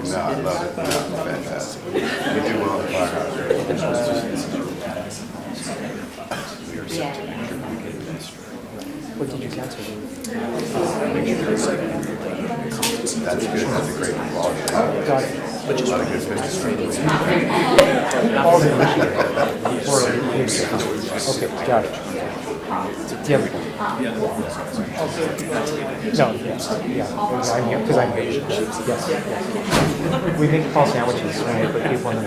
No, I love it. No, fantastic. You do well in the firehouse. What did you cancel? That's good. That's a great quality. Got it. But just a lot of good business. All the okay, got it. Yeah. No, yes, I'm here because I'm here. Yes. We make fall sandwiches when we put people in the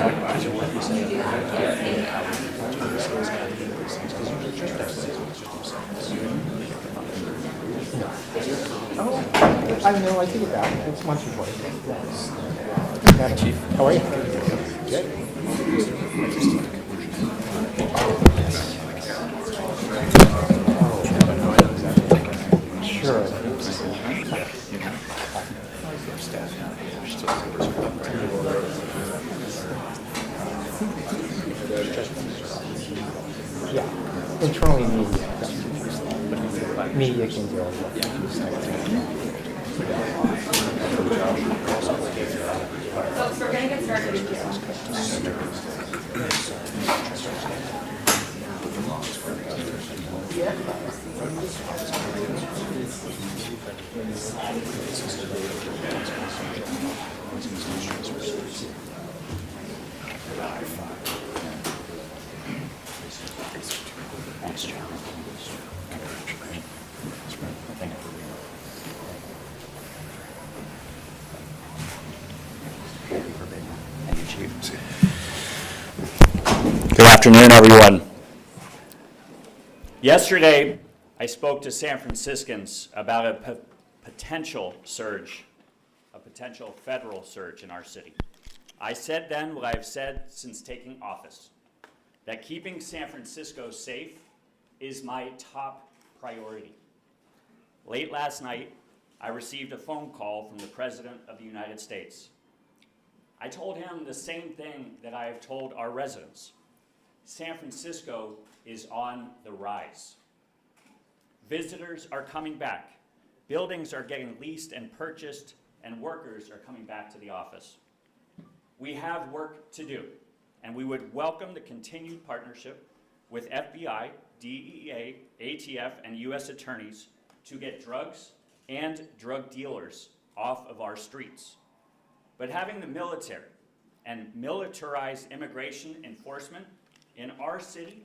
Oh, I know. I take it back. It's once or twice. Yeah. Chief, how are you? Good. Sure. Yeah. Internally, media can do all that. Folks, we're going to get started. Good afternoon, everyone. Yesterday, I spoke to San Franciscans about a potential surge, a potential federal surge in our city. I said then what I've said since taking office, that keeping San Francisco safe is my top priority. Late last night, I received a phone call from the President of the United States. I told him the same thing that I have told our residents. San Francisco is on the rise. Visitors are coming back. Buildings are getting leased and purchased, and workers are coming back to the office. We have work to do, and we would welcome the continued partnership with FBI, DEA, ATF, and U.S. attorneys to get drugs and drug dealers off of our streets. But having the military and militarized immigration enforcement in our city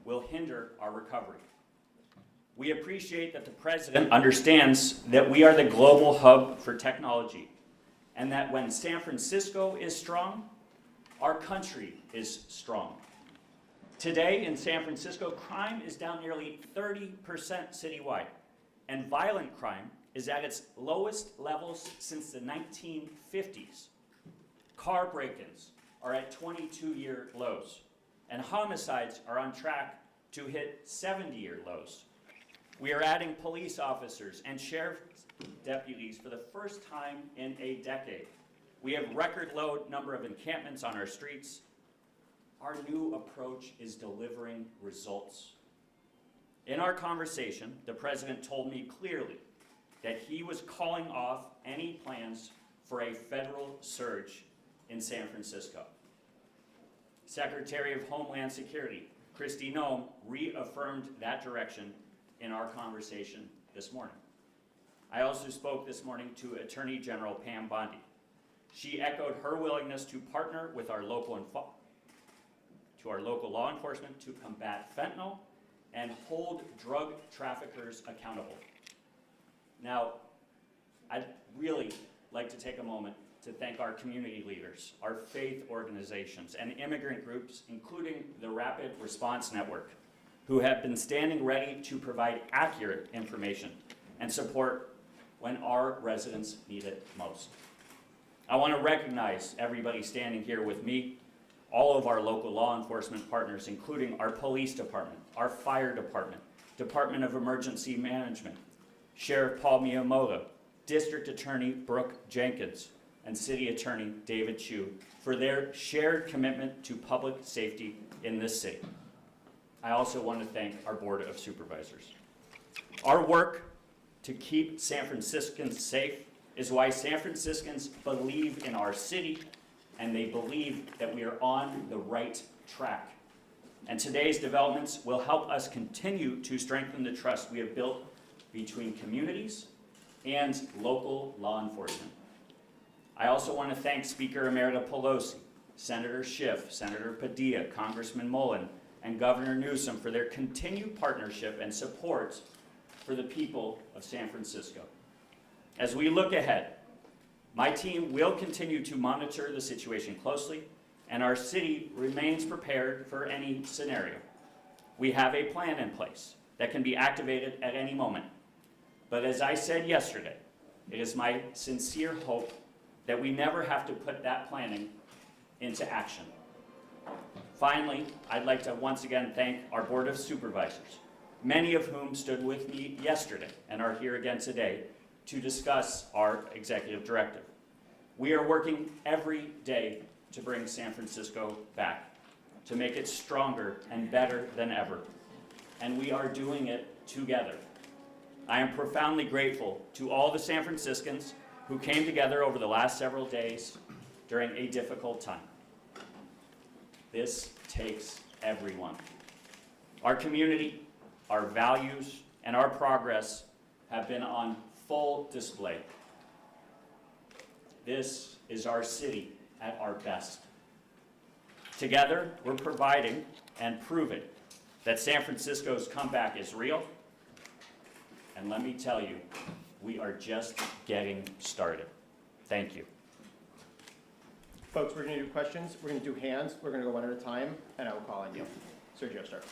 will hinder our recovery. We appreciate that the President understands that we are the global hub for technology, and that when San Francisco is strong, our country is strong. Today in San Francisco, crime is down nearly 30% citywide, and violent crime is at its lowest levels since the 1950s. Car break-ins are at 22-year lows, and homicides are on track to hit 70-year lows. We are adding police officers and sheriff's deputies for the first time in a decade. We have record low number of encampments on our streets. Our new approach is delivering results. In our conversation, the President told me clearly that he was calling off any plans for a federal surge in San Francisco. Secretary of Homeland Security Kristi Noem reaffirmed that direction in our conversation this morning. I also spoke this morning to Attorney General Pam Bondi. She echoed her willingness to partner with our local law enforcement to combat fentanyl and hold drug traffickers accountable. Now, I'd really like to take a moment to thank our community leaders, our faith organizations, and immigrant groups, including the Rapid Response Network, who have been standing ready to provide accurate information and support when our residents need it most. I want to recognize everybody standing here with me, all of our local law enforcement partners, including our police department, our fire department, Department of Emergency Management, Sheriff Paul Miyamoto, District Attorney Brooke Jenkins, and City Attorney David Chu for their shared commitment to public safety in this city. I also want to thank our Board of Supervisors. Our work to keep San Franciscans safe is why San Franciscans believe in our city, and they believe that we are on the right track. And today's developments will help us continue to strengthen the trust we have built between communities and local law enforcement. I also want to thank Speaker Emerita Pelosi, Senator Schiff, Senator Padilla, Congressman Mullen, and Governor Newsom for their continued partnership and support for the people of San Francisco. As we look ahead, my team will continue to monitor the situation closely, and our city remains prepared for any scenario. We have a plan in place that can be activated at any moment. But as I said yesterday, it is my sincere hope that we never have to put that planning into action. Finally, I'd like to once again thank our Board of Supervisors, many of whom stood with me yesterday and are here again today to discuss our executive directive. We are working every day to bring San Francisco back, to make it stronger and better than ever. And we are doing it together. I am profoundly grateful to all the San Franciscans who came together over the last several days during a difficult time. This takes everyone. Our community, our values, and our progress have been on full display. This is our city at our best. Together, we're providing and proving that San Francisco's comeback is real. And let me tell you, we are just getting started. Thank you. Folks, we're going to do questions. We're going to do hands. We're going to go one at a time, and I will call on you. Sergio, start.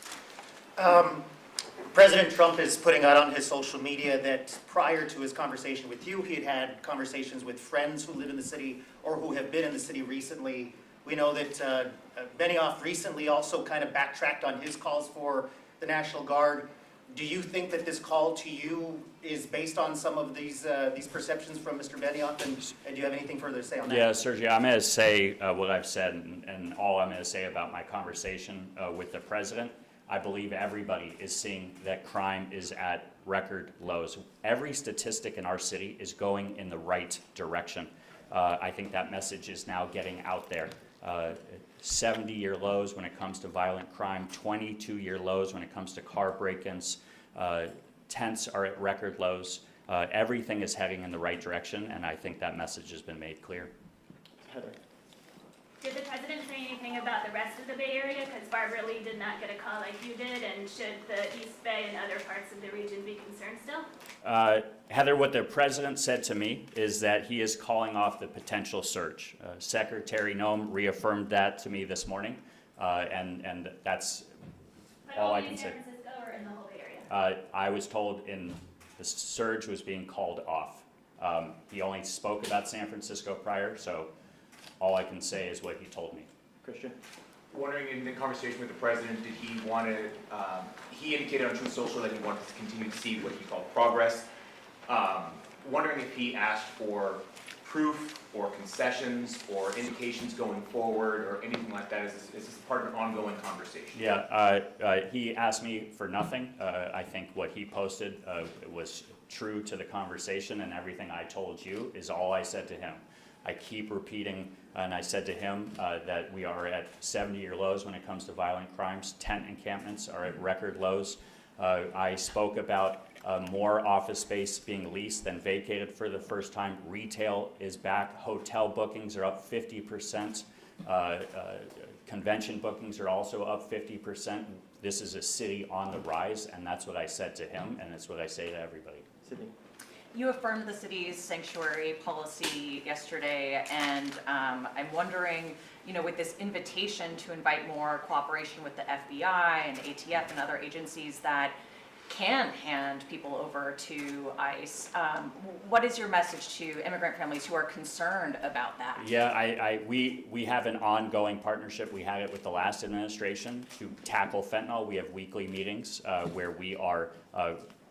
President Trump is putting out on his social media that prior to his conversation with you, he had had conversations with friends who live in the city or who have been in the city recently. We know that Benioff recently also kind of backtracked on his calls for the National Guard. Do you think that this call to you is based on some of these perceptions from Mr. Benioff, and do you have anything further to say on that? Yeah, Sergio, I'm going to say what I've said, and all I'm going to say about my conversation with the president. I believe everybody is seeing that crime is at record lows. Every statistic in our city is going in the right direction. I think that message is now getting out there. 70-year lows when it comes to violent crime, 22-year lows when it comes to car break-ins. Tents are at record lows. Everything is heading in the right direction, and I think that message has been made clear. Heather. Did the president say anything about the rest of the Bay Area? Because Barbara Lee did not get a call like you did, and should the East Bay and other parts of the region be concerned still? Heather, what the president said to me is that he is calling off the potential surge. Secretary Noem reaffirmed that to me this morning, and that's all I can say. But only in San Francisco or in the whole Bay Area? I was told the surge was being called off. He only spoke about San Francisco prior, so all I can say is what he told me. Christian. Wondering, in the conversation with the president, did he want to, he indicated on Truth Social that he wanted to continue to see what he called progress. Wondering if he asked for proof or concessions or indications going forward or anything like that. Is this part of an ongoing conversation? Yeah, he asked me for nothing. I think what he posted was true to the conversation, and everything I told you is all I said to him. I keep repeating, and I said to him that we are at 70-year lows when it comes to violent crimes. Tent encampments are at record lows. I spoke about more office space being leased than vacated for the first time. Retail is back. Hotel bookings are up 50%. Convention bookings are also up 50%. This is a city on the rise, and that's what I said to him, and it's what I say to everybody. Sydney. You affirmed the city's sanctuary policy yesterday, and I'm wondering, with this invitation to invite more cooperation with the FBI and ATF and other agencies that can hand people over to ICE, what is your message to immigrant families who are concerned about that? Yeah, we have an ongoing partnership. We had it with the last administration to tackle fentanyl. We have weekly meetings where we are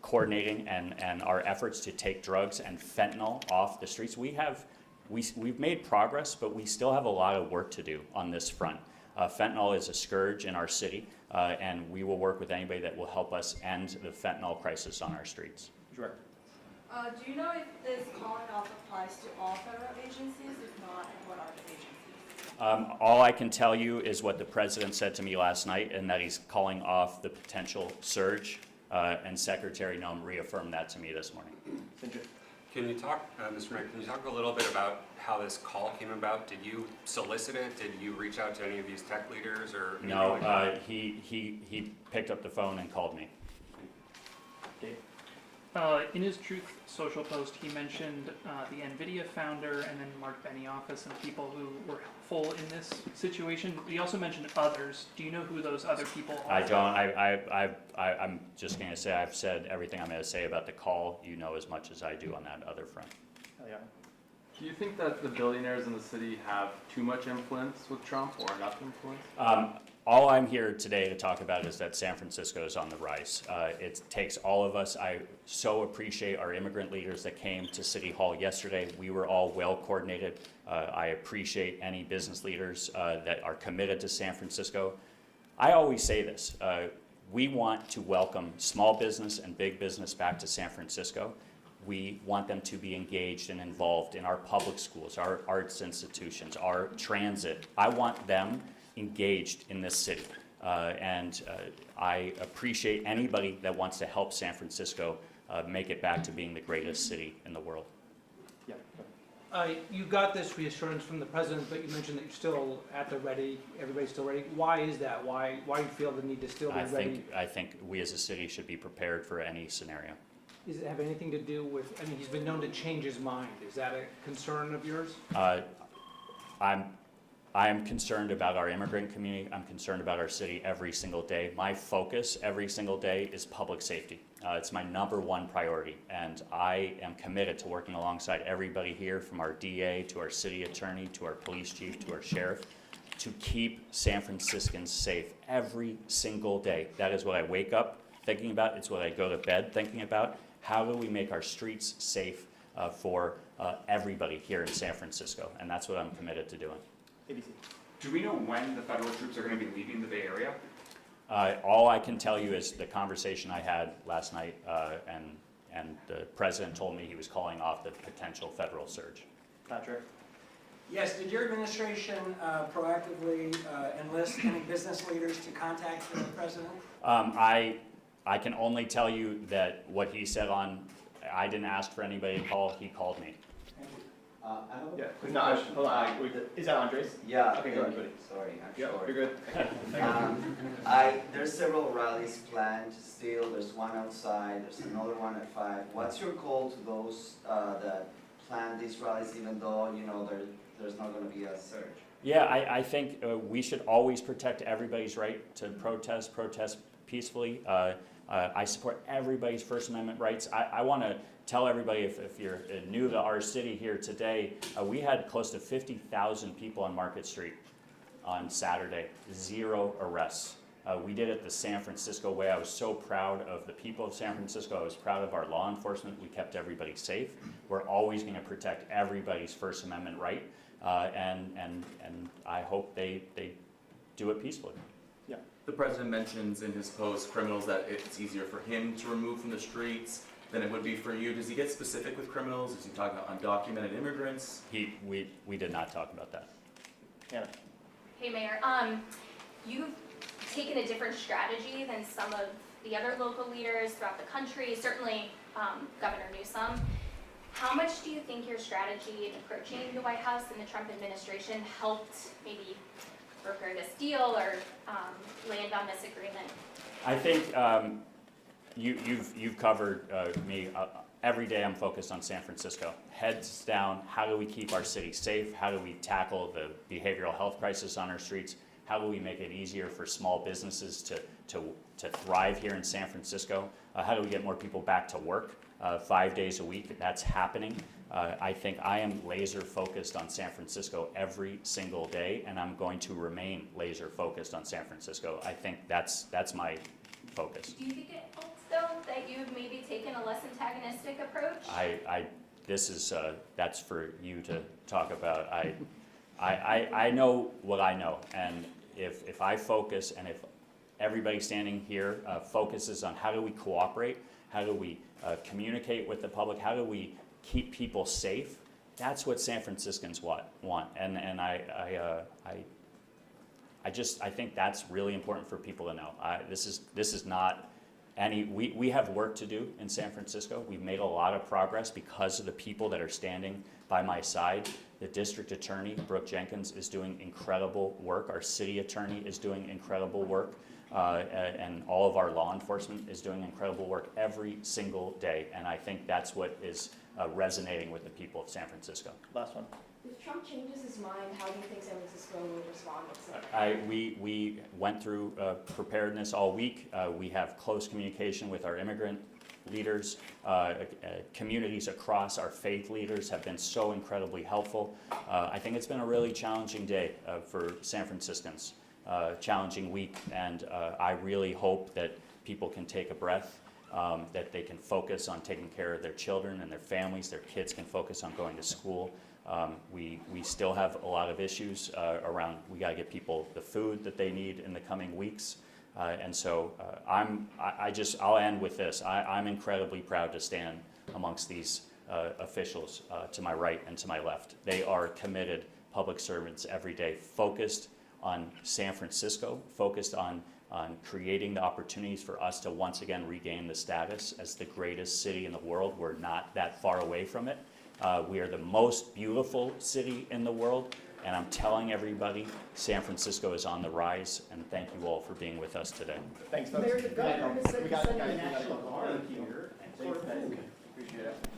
coordinating and our efforts to take drugs and fentanyl off the streets. We've made progress, but we still have a lot of work to do on this front. Fentanyl is a scourge in our city, and we will work with anybody that will help us end the fentanyl crisis on our streets. Director. Do you know if this calling off applies to all federal agencies? If not, what are the agencies? All I can tell you is what the president said to me last night, and that he's calling off the potential surge, and Secretary Noem reaffirmed that to me this morning. Can you talk, Mr. Mayor, can you talk a little bit about how this call came about? Did you solicit it? Did you reach out to any of these tech leaders or? No, like that? he picked up the phone and called me. In his Truth Social post, he mentioned the NVIDIA founder and then Mark Benioff as some people who were helpful in this situation. He also mentioned others. Do you know who those other people are? I don't. I'm just going to say I've said everything I'm going to say about the call. You know as much as I do on that other front. Yeah. Do you think that the billionaires in the city have too much influence with Trump or enough influence? All I'm here today to talk about is that San Francisco is on the rise. It takes all of us. I so appreciate our immigrant leaders that came to City Hall yesterday. We were all well coordinated. I appreciate any business leaders that are committed to San Francisco. I always say this. We want to welcome small business and big business back to San Francisco. We want them to be engaged and involved in our public schools, our arts institutions, our transit. I want them engaged in this city. I appreciate anybody that wants to help San Francisco make it back to being the greatest city in the world. Yeah. You got this reassurance from the president, but you mentioned that you're still at the ready, everybody's still ready. Why is that? Why do you feel the need to still be ready? I think we as a city should be prepared for any scenario. Does it have anything to do with, he's been known to change his mind. Is that a concern of yours? I am concerned about our immigrant community. I'm concerned about our city every single day. My focus every single day is public safety. It's my #1 priority, and I am committed to working alongside everybody here, from our DA to our city attorney to our police chief to our sheriff, to keep San Franciscans safe every single day. That is what I wake up thinking about. It's what I go to bed thinking about. How do we make our streets safe for everybody here in San Francisco? And that's what I'm committed to doing. ABC. Do we know when the federal troops are going to be leaving the Bay Area? All I can tell you is the conversation I had last night, and the president told me he was calling off the potential federal surge. Patrick. Yes, did your administration proactively enlist any business leaders to contact the president? I can only tell you that what he said I didn't ask for anybody to call, he called me. I have a Yeah. No, hold on. Is that Andres? Yeah. Okay, go ahead, buddy. Sorry, I'm Yeah, short. you're good. There's several rallies planned still. There's one outside. There's another one at 5. What's your call to those that plan these rallies, even though there's not going to be a surge? Yeah, I think we should always protect everybody's right to protest peacefully. I support everybody's First Amendment rights. I want to tell everybody, if you're new to our city here today, we had close to 50,000 people on Market Street on Saturday, 0 arrests. We did it the San Francisco way. I was so proud of the people of San Francisco. I was proud of our law enforcement. We kept everybody safe. We're always going to protect everybody's First Amendment right, and I hope they do it peacefully. The president mentions in his post criminals that it's easier for him to remove from the streets than it would be for you. Does he get specific with criminals? Is he talking about undocumented immigrants? We did not talk about that. Hannah. Hey, Mayor. You've taken a different strategy than some of the other local leaders throughout the country, certainly Governor Newsom. How much do you think your strategy in approaching the White House and the Trump administration helped maybe broker this deal or land on this agreement? I think you've covered me. Every day I'm focused on San Francisco. Heads down, how do we keep our city safe? How do we tackle the behavioral health crisis on our streets? How do we make it easier for small businesses to thrive here in San Francisco? How do we get more people back to work 5 days a week? That's happening. I think I am laser focused on San Francisco every single day, and I'm going to remain laser focused on San Francisco. I think that's my focus. Do you think it helps, though, that you've maybe taken a less antagonistic approach? That's for you to talk about. I know what I know, and if I focus, and if everybody standing here focuses on how do we cooperate, how do we communicate with the public, how do we keep people safe, that's what San Franciscans want. And I think that's really important for people to know. This is not any, we have work to do in San Francisco. We've made a lot of progress because of the people that are standing by my side. The district attorney, Brooke Jenkins, is doing incredible work. Our city attorney is doing incredible work. And all of our law enforcement is doing incredible work every single day. And I think that's what is resonating with the people of San Francisco. Last one. If Trump changes his mind, how do you think San Francisco would respond? We went through preparedness all week. We have close communication with our immigrant leaders. Communities across our faith leaders have been so incredibly helpful. I think it's been a really challenging day for San Franciscans, challenging week, and I really hope that people can take a breath, that they can focus on taking care of their children and their families, their kids can focus on going to school. We still have a lot of issues around, we got to get people the food that they need in the coming weeks. And so I'll end with this. I'm incredibly proud to stand amongst these officials to my right and to my left. They are committed public servants every day, focused on San Francisco, focused on creating the opportunities for us to once again regain the status as the greatest city in the world. We're not that far away from it. We are the most beautiful city in the world. And I'm telling everybody, San Francisco is on the rise, and thank you all for being with us today. Thanks, folks. Mayor, the governor has said We got it, he's guys. sending We got a it. national guard Thank you. here. Thanks, guys. Appreciate it.